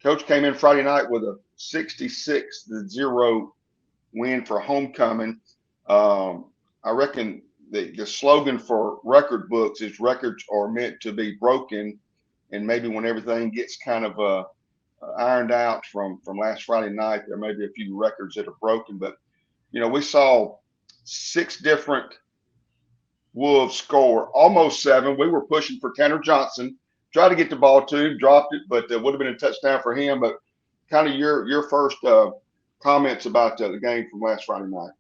Coach came in Friday night with a 66-0 win for homecoming. I reckon the slogan for record books is records are meant to be broken. And maybe when everything gets kind of ironed out from last Friday night, there may be a few records that are broken. But, we saw 6 different Wolves score, almost 7. We were pushing for Tanner Johnson, tried to get the ball to him, dropped it, but it would have been a touchdown for him. But kind of your first comments about the game from last Friday night.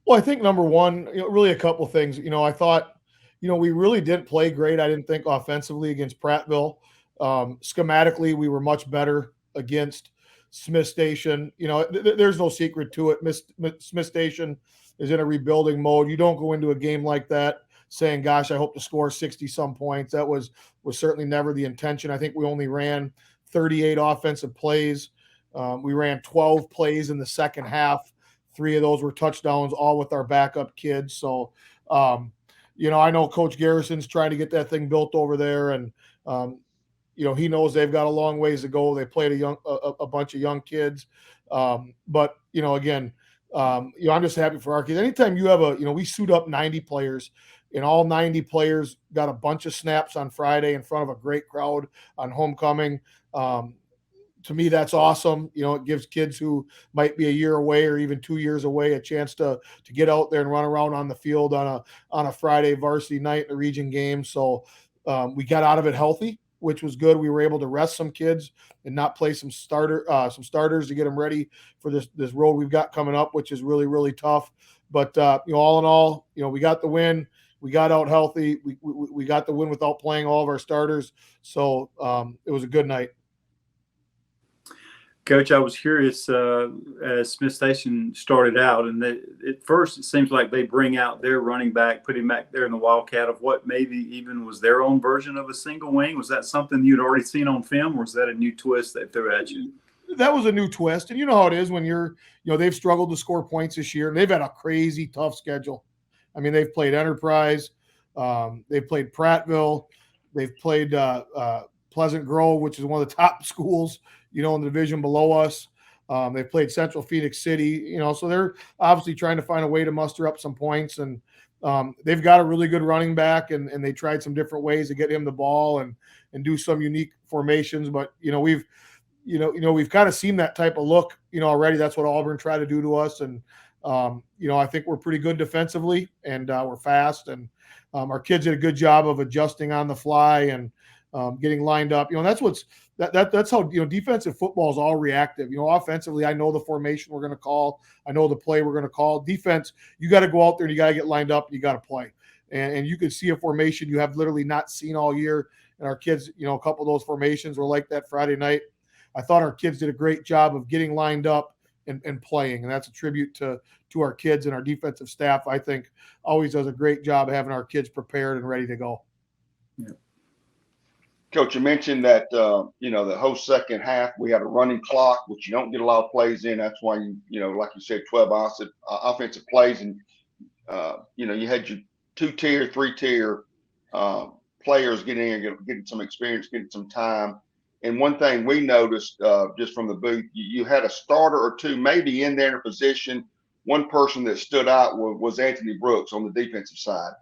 Well, I think number one, really a couple things. I thought, we really didn't play great. I didn't think offensively against Prattville. Schematically, we were much better against Smith Station. There's no secret to it. Smith Station is in a rebuilding mode. You don't go into a game like that saying, gosh, I hope to score 60-some points. That was certainly never the intention. I think we only ran 38 offensive plays. We ran 12 plays in the second half. 3 of those were touchdowns, all with our backup kids. So, I know Coach Garrison's trying to get that thing built over there, and he knows they've got a long ways to go. They played a bunch of young kids, but again, I'm just happy for our kids. Anytime you have we suit up 90 players, and all 90 players got a bunch of snaps on Friday in front of a great crowd on homecoming. To me, that's awesome. It gives kids who might be a year away or even 2 years away a chance to get out there and run around on the field on a Friday varsity night in a region game. So we got out of it healthy, which was good. We were able to rest some kids and not play some starters to get them ready for this road we've got coming up, which is really, really tough. But all in all, we got the win. We got out healthy. We got the win without playing all of our starters. So it was a good night. Coach, I was curious as Smith Station started out, and at first it seems like they bring out their running back, put him back there in the Wildcat of what maybe even was their own version of a single wing. Was that something you'd already seen on film, or was that a new twist they threw at you? That was a new twist, and you know how it is when they've struggled to score points this year, and they've had a crazy tough schedule. I mean, they've played Enterprise, they've played Prattville, they've played Pleasant Grove, which is one of the top schools, in the division below us. They played Central Phoenix City, so they're obviously trying to find a way to muster up some points. And they've got a really good running back, and they tried some different ways to get him the ball and do some unique formations. But, we've kind of seen that type of look, already. That's what Auburn tried to do to us. And, I think we're pretty good defensively, and we're fast. And our kids did a good job of adjusting on the fly and getting lined up. That's how defensive football is all reactive. Offensively, I know the formation we're going to call. I know the play we're going to call. Defense, you got to go out there and you got to get lined up. And you got to play, and you can see a formation you have literally not seen all year. And our kids, a couple of those formations were like that Friday night. I thought our kids did a great job of getting lined up and playing, and that's a tribute to our kids, and our defensive staff, I think, always does a great job of having our kids prepared and ready to go. Yeah. Coach, you mentioned that, the whole second half, we had a running clock, which you don't get a lot of plays in. That's why, like you said, 12 offensive plays. And, you had your 2-tier, 3-tier players getting in, getting some experience, getting some time. And one thing we noticed just from the booth, you had a starter or two maybe in there in a position. One person that stood out was Anthony Brooks on the defensive side,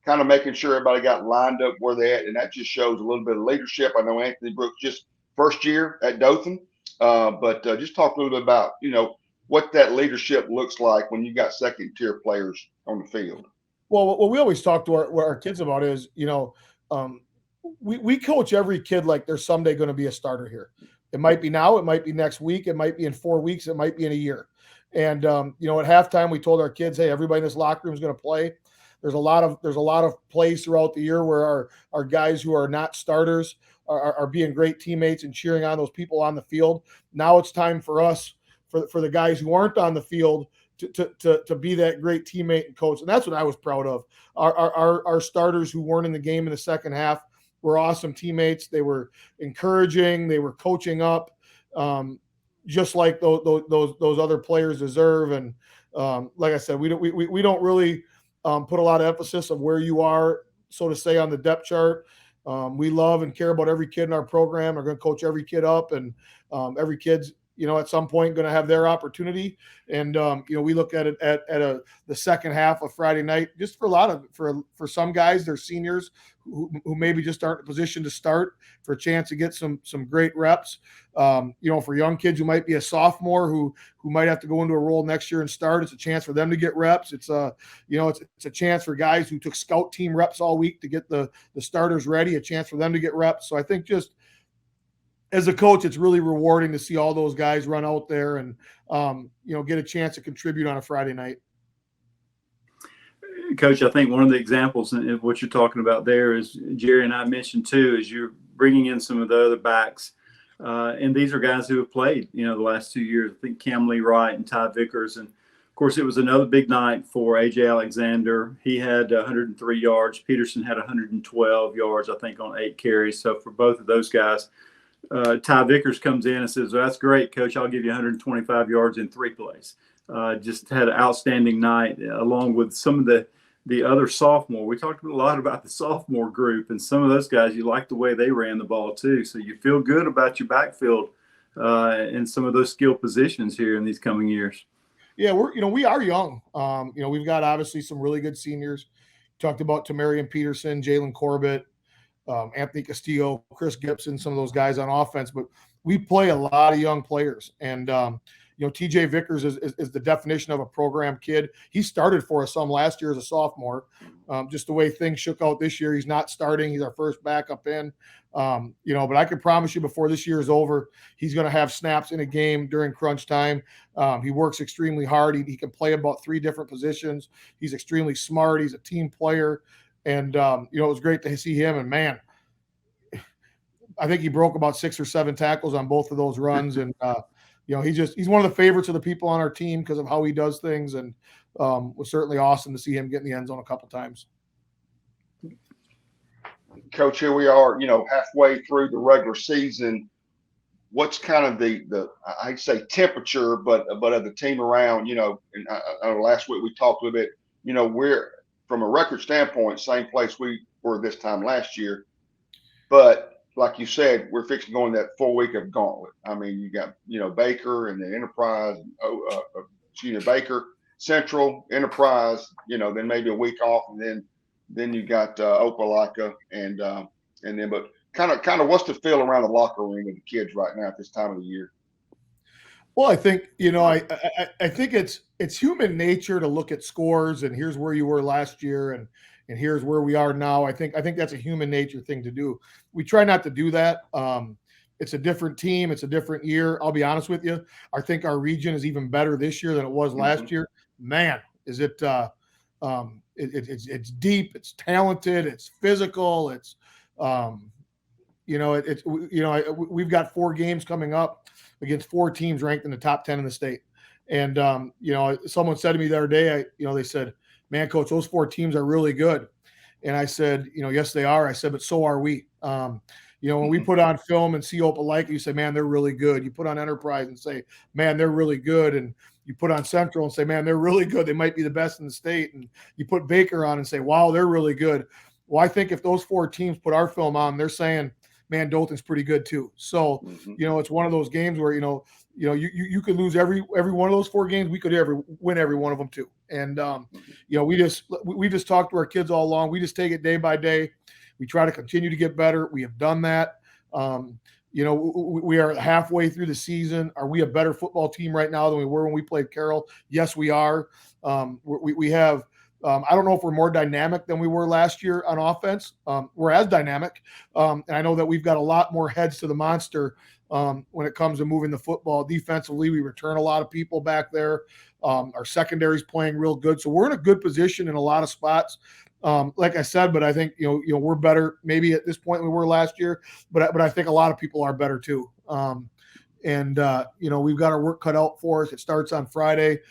kind of making sure everybody got lined up where they're at. And that just shows a little bit of leadership. I know Anthony Brooks just first year at Dothan, but just talk a little bit about, what that leadership looks like when you got second-tier players on the field. Well, what we always talk to our kids about is, we coach every kid like they're someday going to be a starter here. It might be now, it might be next week, it might be in 4 weeks, it might be in a year. And at halftime, we told our kids, hey, everybody in this locker room is going to play. There's a lot of plays throughout the year where our guys who are not starters are being great teammates and cheering on those people on the field. Now it's time for us, for the guys who aren't on the field, to be that great teammate and coach. And that's what I was proud of. Our starters who weren't in the game in the second half were awesome teammates. They were encouraging. They were coaching up, just like those other players deserve. And like I said, we don't really put a lot of emphasis of where you are, so to say, on the depth chart. We love and care about every kid in our program. We're going to coach every kid up, and every kid's, at some point going to have their opportunity. And, we look at it at the second half of Friday night, just for some guys, they're seniors who maybe just aren't in a position to start, for a chance to get some great reps. For young kids who might be a sophomore who might have to go into a role next year and start, it's a chance for them to get reps. It's a chance for guys who took scout team reps all week to get the starters ready, a chance for them to get reps. So I think just as a coach, it's really rewarding to see all those guys run out there and, get a chance to contribute on a Friday night. Coach, I think one of the examples of what you're talking about there is Jerry and I mentioned too, is you're bringing in some of the other backs. And these are guys who have played, the last 2 years. I think Cam Lee Wright and Ty Vickers. And of course, it was another big night for AJ Alexander. He had 103 yards. Peterson had 112 yards, I think, on 8 carries. So for both of those guys, Ty Vickers comes in and says, well, that's great, Coach. I'll give you 125 yards in 3 plays. Just had an outstanding night, along with some of the other sophomore. We talked a lot about the sophomore group, and some of those guys, you like the way they ran the ball too. So you feel good about your backfield in some of those skill positions here in these coming years. Yeah, we are young. We've got obviously some really good seniors. Talked about Tamarian Peterson, Jalen Corbett, Anthony Castillo, Chris Gibson, some of those guys on offense, but we play a lot of young players. And, TJ Vickers is the definition of a program kid. He started for us some last year as a sophomore. Just the way things shook out this year, he's not starting. He's our first backup in. But I can promise you before this year is over, he's going to have snaps in a game during crunch time. He works extremely hard. He can play about 3 different positions. He's extremely smart. He's a team player. And, it was great to see him. And, man, I think he broke about 6 or 7 tackles on both of those runs. And, he's one of the favorites of the people on our team because of how he does things. And was certainly awesome to see him get in the end zone a couple times. Coach, here we are, halfway through the regular season. What's kind of the I'd say temperature, but of the team around, and last week we talked a little bit, we're from a record standpoint, same place we were this time last year. But like you said, we're fixing going that 4 week of gauntlet. I mean, you got, Baker and the Enterprise, Baker, Central, Enterprise, then maybe a week off, and then you got Opelika and then, but kind of what's the feel around the locker room of the kids right now at this time of the year? Well, I think, I think it's human nature to look at scores and here's where you were last year and here's where we are now. I think that's a human nature thing to do. We try not to do that. It's a different team. It's a different year. I'll be honest with you. I think our region is even better this year than it was last year. Man, is it it's deep, it's talented, it's physical. It's we've got 4 games coming up against 4 teams ranked in the top 10 in the state. And someone said to me the other day, they said, man, Coach, those 4 teams are really good. And I said, yes, they are. I said, but so are we. When we put on film and see Opelika, you say, man, they're really good. You put on Enterprise and say, man, they're really good. And you put on Central and say, man, they're really good. They might be the best in the state. And you put Baker on and say, wow, they're really good. Well, I think if those 4 teams put our film on, they're saying, man, Dothan's pretty good too. So, it's one of those games where, you could lose every one of those 4 games. We could win every one of them too. And, we just talk to our kids all along. We just take it day by day. We try to continue to get better. We have done that. We are halfway through the season. Are we a better football team right now than we were when we played Carroll? Yes, we are. We have, I don't know if we're more dynamic than we were last year on offense. We're as dynamic. And I know that we've got a lot more heads to the monster when it comes to moving the football. Defensively, we return a lot of people back there. Our secondary is playing real good. So we're in a good position in a lot of spots. Like I said, but I think, we're better maybe at this point than we were last year, but I think a lot of people are better too. We've got our work cut out for us. It starts on Friday.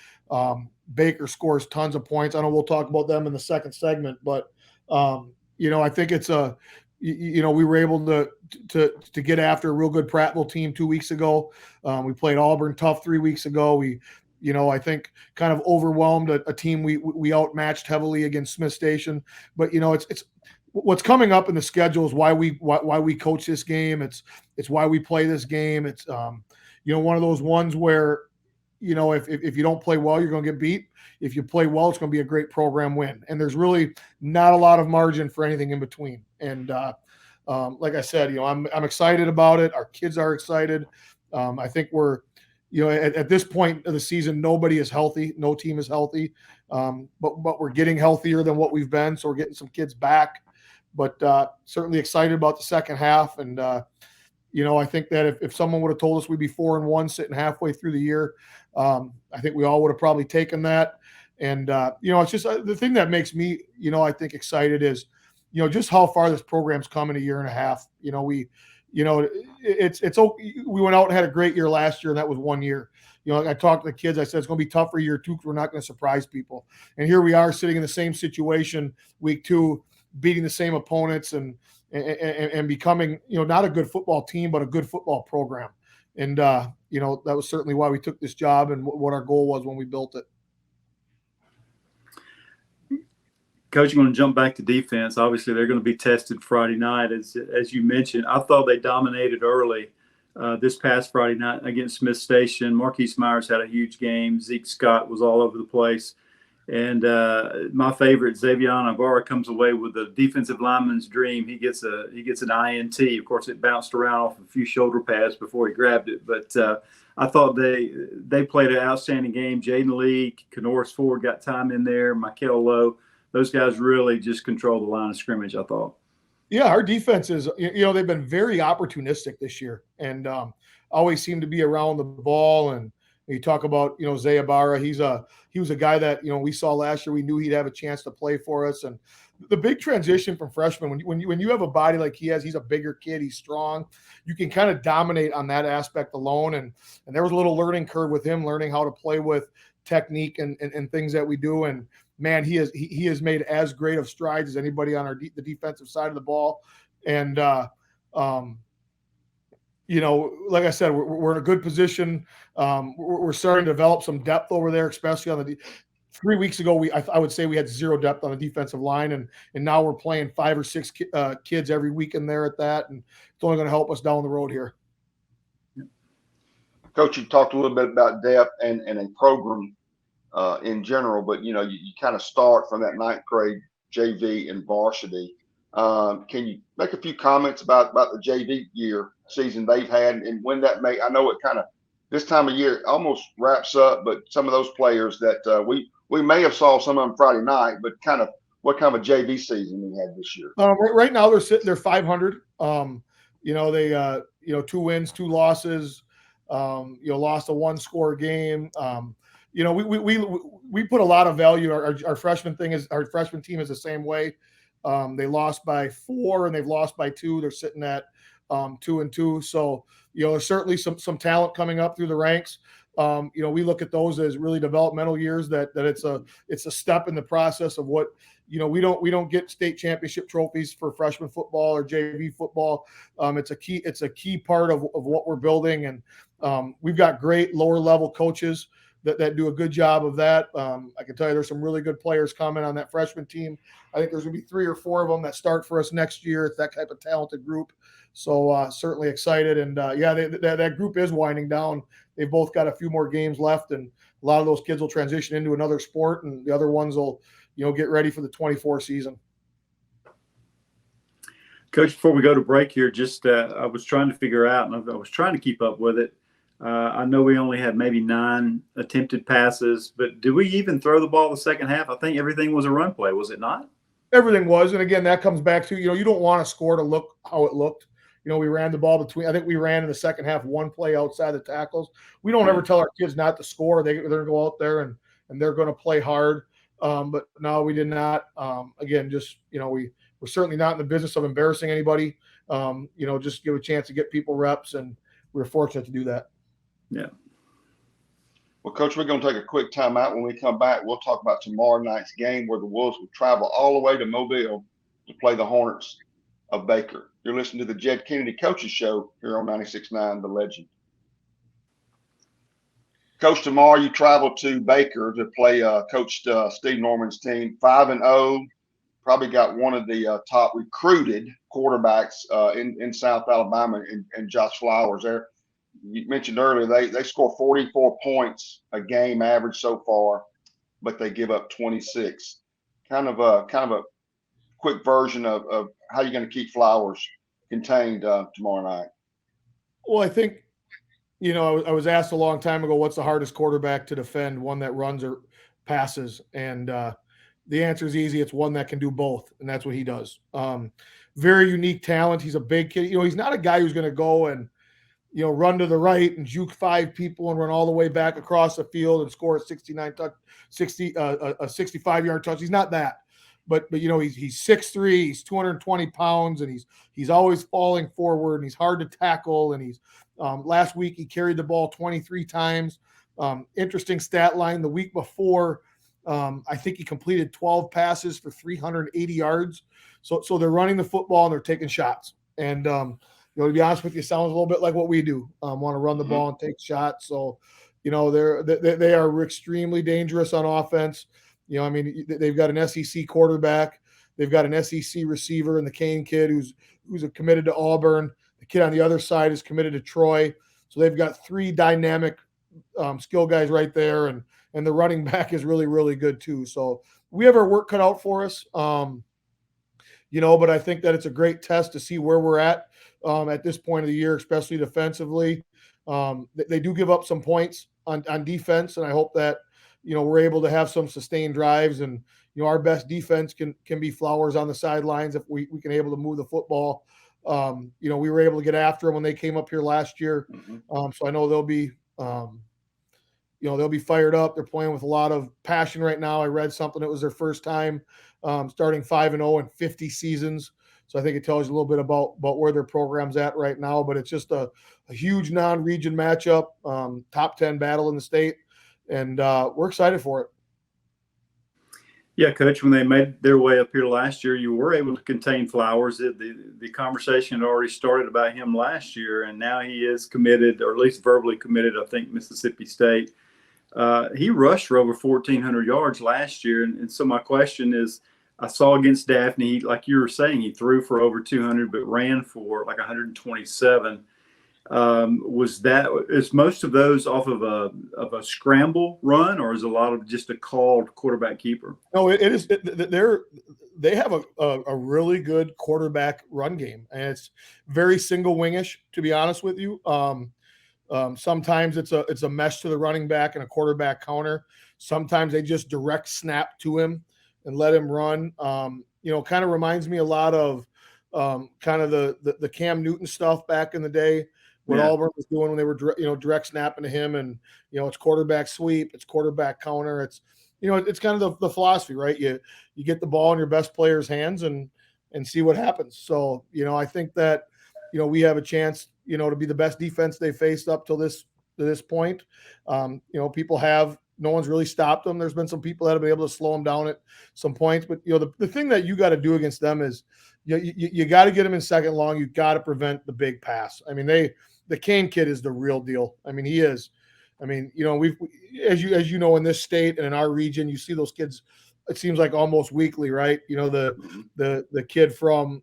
Baker scores tons of points. I know we'll talk about them in the second segment, but I think it's we were able to get after a real good Prattville team 2 weeks ago. We played Auburn tough 3 weeks ago. We I think kind of overwhelmed a team we outmatched heavily against Smith Station. But, it's what's coming up in the schedule is why we coach this game. It's why we play this game. It's one of those ones where if you don't play well, you're going to get beat. If you play well, it's going to be a great program win. And there's really not a lot of margin for anything in between. And like I said, I'm excited about it. Our kids are excited. I think we're, at this point of the season, nobody is healthy. No team is healthy. But we're getting healthier than what we've been. So we're getting some kids back. But certainly excited about the second half. And, I think that if someone would have told us we'd be 4-1 sitting halfway through the year, I think we all would have probably taken that. And, it's just the thing that makes me, I think excited is, just how far this program's come in a year and a half. We went out and had a great year last year, and that was 1 year. I talked to the kids. I said, it's going to be tough for year 2 because we're not going to surprise people. And here we are sitting in the same situation week 2, beating the same opponents and becoming, not a good football team, but a good football program. And, that was certainly why we took this job and what our goal was when we built it. Coach, I'm going to jump back to defense. Obviously, they're going to be tested Friday night. As you mentioned, I thought they dominated early this past Friday night against Smith Station. Marquise Myers had a huge game. Zeke Scott was all over the place. And my favorite, Xavier Ibarra, comes away with the defensive lineman's dream. He gets an INT. Of course, it bounced around off a few shoulder pads before he grabbed it. But I thought they played an outstanding game. Jaden Lee, Kenoris Ford got time in there. Michael Lowe. Those guys really just control the line of scrimmage, I thought. Yeah, our defense is, they've been very opportunistic this year and always seem to be around the ball. And you talk about, Zay Ibarra, he was a guy that, we saw last year. We knew he'd have a chance to play for us. And the big transition from freshman, when you have a body like he has, he's a bigger kid, he's strong. You can kind of dominate on that aspect alone. And there was a little learning curve with him, learning how to play with technique and things that we do. And man, he has made as great of strides as anybody on the defensive side of the ball. And, like I said, we're in a good position. We're starting to develop some depth over there, especially on 3 weeks ago. I would say we had zero depth on the defensive line, and now we're playing 5 or 6 kids every week in there at that, and it's only going to help us down the road here. Coach, you talked a little bit about depth and a program in general, but you kind of start from that 9th grade JV and varsity. Can you make a few comments about the JV season they've had and when that may? I know it kind of this time of year almost wraps up, but some of those players that we may have saw some of them Friday night, but what kind of a JV season we had this year? Right now they're 500. They 2 wins, 2 losses. Lost a 1-score game. We put a lot of value. Our freshman team is the same way. They lost by 4 and they've lost by 2. They're sitting at 2-2. So, there's certainly some talent coming up through the ranks. We look at those as really developmental years that it's a step in the process of what, we don't get state championship trophies for freshman football or JV football. It's a key part of what we're building. And we've got great lower level coaches that do a good job of that. I can tell you there's some really good players coming on that freshman team. I think there's going to be 3 or 4 of them that start for us next year. It's that type of talented group. So certainly excited. And that group is winding down. They've both got a few more games left, and a lot of those kids will transition into another sport, and the other ones will, get ready for the 24 season. Coach, before we go to break here, just I was trying to figure out, and I was trying to keep up with it. I know we only had maybe 9 attempted passes, but did we even throw the ball the second half? I think everything was a run play, was it not? Everything was. And again, that comes back to, you don't want to score to look how it looked. We ran the ball I think we ran in the second half 1 play outside the tackles. We don't ever tell our kids not to score. They're going to go out there and they're going to play hard. But no, we did not. Again, just, we're certainly not in the business of embarrassing anybody. Just give a chance to get people reps, and we're fortunate to do that. Yeah. Well, Coach, we're going to take a quick timeout. When we come back, we'll talk about tomorrow night's game where the Wolves will travel all the way to Mobile to play the Hornets of Baker. You're listening to the Jed Kennedy Coaches Show here on 96.9 The Legend. Coach, tomorrow you travel to Baker to play Coach Steve Norman's team, 5-0, probably got one of the top recruited quarterbacks in South Alabama, and Josh Flowers. There, you mentioned earlier, they score 44 points a game average so far, but they give up 26. Kind of a quick version of how you're going to keep Flowers contained tomorrow night. Well, I think, I was asked a long time ago, what's the hardest quarterback to defend, one that runs or passes? And the answer is easy. It's one that can do both, and that's what he does. Very unique talent. He's a big kid. He's not a guy who's going to go and, run to the right and juke 5 people and run all the way back across the field and score a 65-yard touch. He's not that. But he's 6'3", he's 220 pounds, and he's always falling forward, and he's hard to tackle. And he's last week he carried the ball 23 times. Interesting stat line: the week before, I think he completed 12 passes for 380 yards. So they're running the football and they're taking shots. And to be honest with you, it sounds a little bit like what we do. Want to run the ball and take shots. So they are extremely dangerous on offense. They've got an SEC quarterback. They've got an SEC receiver in the Kane kid who's committed to Auburn. The kid on the other side is committed to Troy. So they've got 3 dynamic skill guys right there, and the running back is really, really good too. So we have our work cut out for us. But I think that it's a great test to see where we're at this point of the year, especially defensively. They do give up some points on defense, and I hope that we're able to have some sustained drives, and our best defense can be Flowers on the sidelines if we can able to move the football. We were able to get after them when they came up here last year. So I know they'll be fired up. They're playing with a lot of passion right now. I read something, it was their first time starting 5-0 in 50 seasons. So I think it tells you a little bit about where their program's at right now, but it's just a huge non-region matchup, top 10 battle in the state. And we're excited for it. Yeah, Coach, when they made their way up here last year, you were able to contain Flowers. The conversation had already started about him last year, and now he is committed, or at least verbally committed, I think, Mississippi State. He rushed for over 1,400 yards last year. And so my question is, I saw against Daphne, like you were saying, he threw for over 200, but ran for like 127. Is most of those off of a scramble run, or is a lot of just a called quarterback keeper? No, it is. They have a really good quarterback run game, and it's very single wingish, to be honest with you. Sometimes it's a mesh to the running back and a quarterback counter. Sometimes they just direct snap to him and let him run. Kind of reminds me a lot of kind of the Cam Newton stuff back in the day. What Auburn was doing when they were direct snapping to him, and it's quarterback sweep, it's quarterback counter, it's it's kind of the philosophy, right? You get the ball in your best player's hands and see what happens. So I think that we have a chance to be the best defense they faced up till this point. People have, no one's really stopped them. There's been some people that have been able to slow them down at some points, but the thing that you got to do against them is you got to get them in second long. You got to prevent the big pass. I mean, the Kane kid is the real deal. I mean, he is. I mean, we've, as you know, in this state and in our region, you see those kids, it seems like almost weekly, right? The kid from,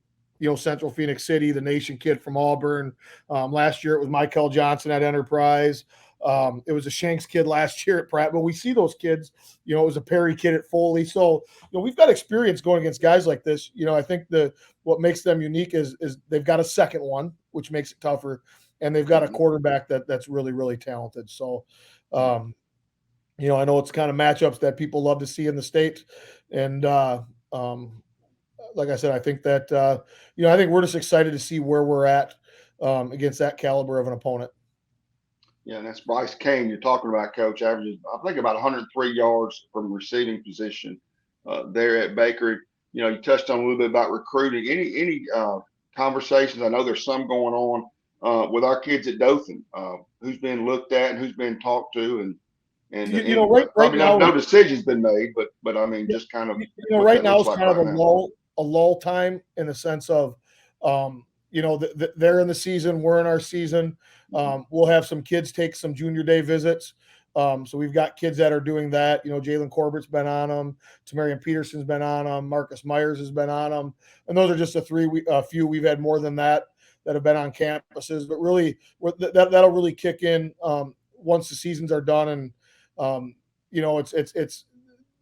Central Phoenix City, the Nation kid from Auburn. Last year it was Michael Johnson at Enterprise. It was a Shanks kid last year at Pratt, but we see those kids, it was a Perry kid at Foley. So, we've got experience going against guys like this. I think what makes them unique is they've got a second one, which makes it tougher. And they've got a quarterback that's really, really talented. So, I know it's kind of matchups that people love to see in the state. And, like I said, I think that, I think we're just excited to see where we're at against that caliber of an opponent. Yeah, and that's Bryce Kane you're talking about, Coach. Averages, I think, about 103 yards from receiving position there at Baker. You touched on a little bit about recruiting. Any conversations? I know there's some going on with our kids at Dothan, who's been looked at and who's been talked to, and right now, no decision's been made, but I mean, just kind of right now it's kind of a lull time in the sense of they're in the season, we're in our season. We'll have some kids take some junior day visits. So we've got kids that are doing that. Jalen Corbett's been on them. Tamarian Peterson's been on them. Marcus Myers has been on them. And those are just a few. We've had more than that have been on campuses. But really, that'll really kick in once the seasons are done. And it's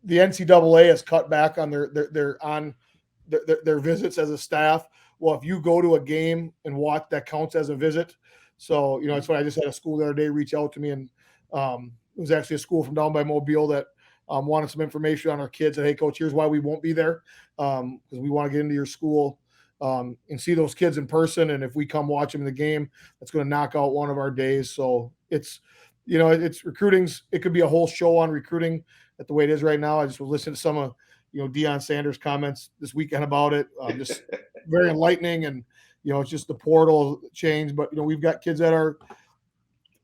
the NCAA has cut back on their visits as a staff. Well, if you go to a game and watch, that counts as a visit. So, it's when I just had a school the other day reach out to me, and it was actually a school from down by Mobile that wanted some information on our kids. And, hey, coach, here's why we won't be there, because we want to get into your school and see those kids in person. And if we come watch them in the game, that's going to knock out one of our days. So it's recruiting's. It could be a whole show on recruiting at the way it is right now. I just was listening to some of Deion Sanders' comments this weekend about it. Just very enlightening, and it's just the portal change. But we've got kids that are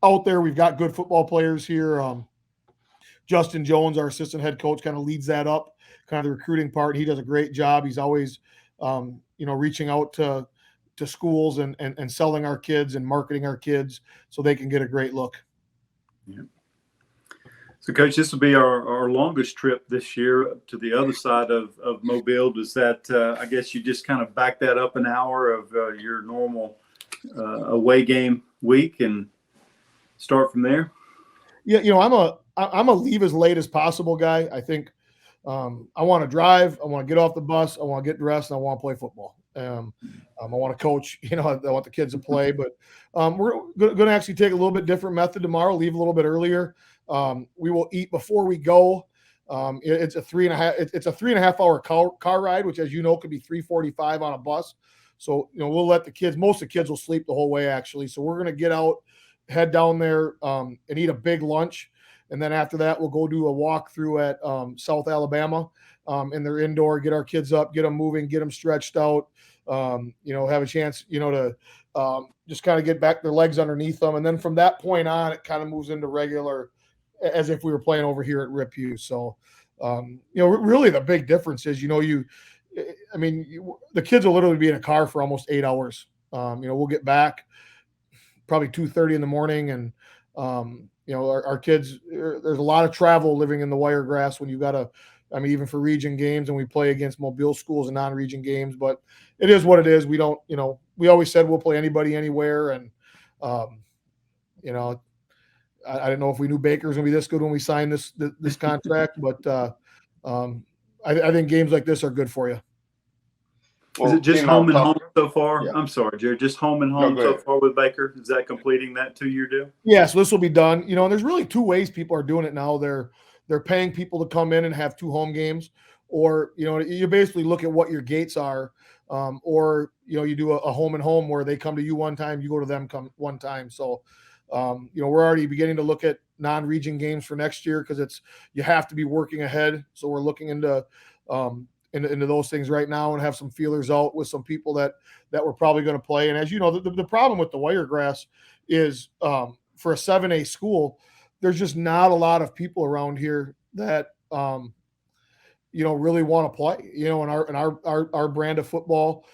out there. We've got good football players here. Justin Jones, our assistant head coach, kind of leads that up, kind of the recruiting part. He does a great job. He's always reaching out to schools and selling our kids and marketing our kids so they can get a great look. Yeah. So, Coach, this will be our longest trip this year to the other side of Mobile. Does that, I guess you just kind of back that up an hour of your normal away game week and start from there? Yeah, I'm a leave as late as possible guy. I think I want to drive. I want to get off the bus. I want to get dressed, and I want to play football. I want to coach. I want the kids to play. But we're going to actually take a little bit different method tomorrow. Leave a little bit earlier. We will eat before we go. It's a 3.5 hour car ride, which, as you know, could be 3:45 on a bus. So we'll let the kids. Most of the kids will sleep the whole way, actually. So we're going to get out, head down there, and eat a big lunch. And then after that, we'll go do a walk through at South Alabama in their indoor, get our kids up, get them moving, get them stretched out, have a chance, to just kind of get back their legs underneath them. And then from that point on, it kind of moves into regular, as if we were playing over here at Rip Hugh. So, really the big difference is, the kids will literally be in a car for almost 8 hours. We'll get back probably 2:30 in the morning, and our kids, there's a lot of travel living in the Wiregrass when you got to, even for region games, and we play against Mobile schools and non-region games, but it is what it is. We don't, we always said we'll play anybody anywhere. And, I didn't know if we knew Baker was going to be this good when we signed this contract, but I think games like this are good for you. Well, is it just home and home so far? Yeah. I'm sorry, Jared. Just home and home so far with Baker? Is that completing that 2-year deal? Yeah, so this will be done. And there's really two ways people are doing it now. They're paying people to come in and have 2 home games, or you basically look at what your gates are, or you do a home and home where they come to you one time, you go to them one time. So we're already beginning to look at non-region games for next year, because you have to be working ahead. So we're looking into those things right now and have some feelers out with some people that we're probably going to play. And as you know, the problem with the Wiregrass is for a 7A school, there's just not a lot of people around here that really want to play. In our brand of football,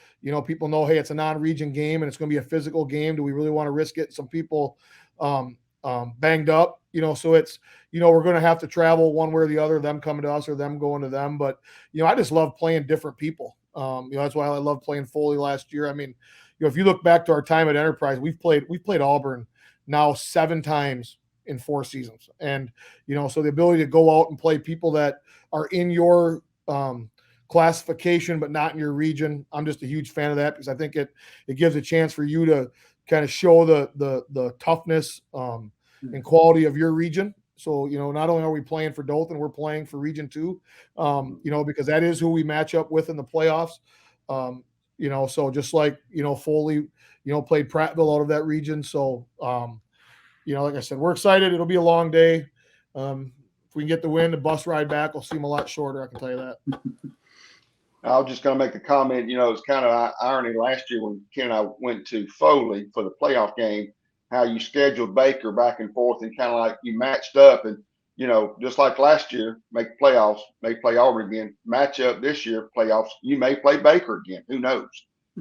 people know, hey, it's a non-region game and it's going to be a physical game. Do we really want to risk it? Some people banged up, so it's, we're going to have to travel one way or the other, them coming to us or them going to them. But, I just love playing different people. That's why I love playing Foley last year. If you look back to our time at Enterprise, we've played Auburn now 7 times in 4 seasons. And, so the ability to go out and play people that are in your classification, but not in your region, I'm just a huge fan of that, because I think it gives a chance for you to kind of show the toughness and quality of your region. So, not only are we playing for Dothan, we're playing for Region 2, because that is who we match up with in the playoffs. So just like, Foley, played Prattville out of that region. So, like I said, we're excited. It'll be a long day. If we can get the win, the bus ride back will seem a lot shorter, I can tell you that. I was just going to make a comment. It's kind of irony last year when Ken and I went to Foley for the playoff game, how you scheduled Baker back and forth, and kind of like you matched up, and just like last year, make playoffs, may play Auburn again. Match up this year, playoffs, you may play Baker again. Who knows?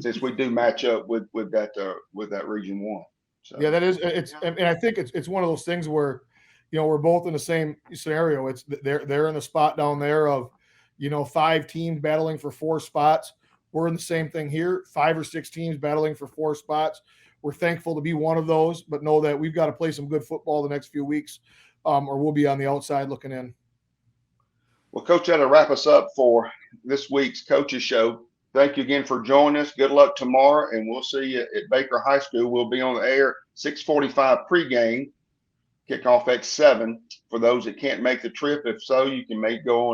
Since we do match up with that Region 1. So. Yeah, that is. And I think it's one of those things where, we're both in the same scenario. It's they're in the spot down there of, 5 teams battling for 4 spots. We're in the same thing here, 5 or 6 teams battling for 4 spots. We're thankful to be one of those, but know that we've got to play some good football the next few weeks, or we'll be on the outside looking in. Well, Coach, that'll wrap us up for this week's Coaches Show. Thank you again for joining us. Good luck tomorrow, and we'll see you at Baker High School. We'll be on the air 6:45 pregame, kickoff at 7. For those that can't make the trip, if so, you can go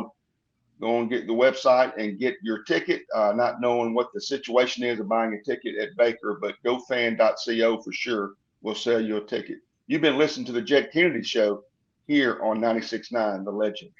on, get the website and get your ticket, not knowing what the situation is of buying a ticket at Baker, but gofan.co for sure will sell you a ticket. You've been listening to the Jed Kennedy Show here on 96.9 The Legend.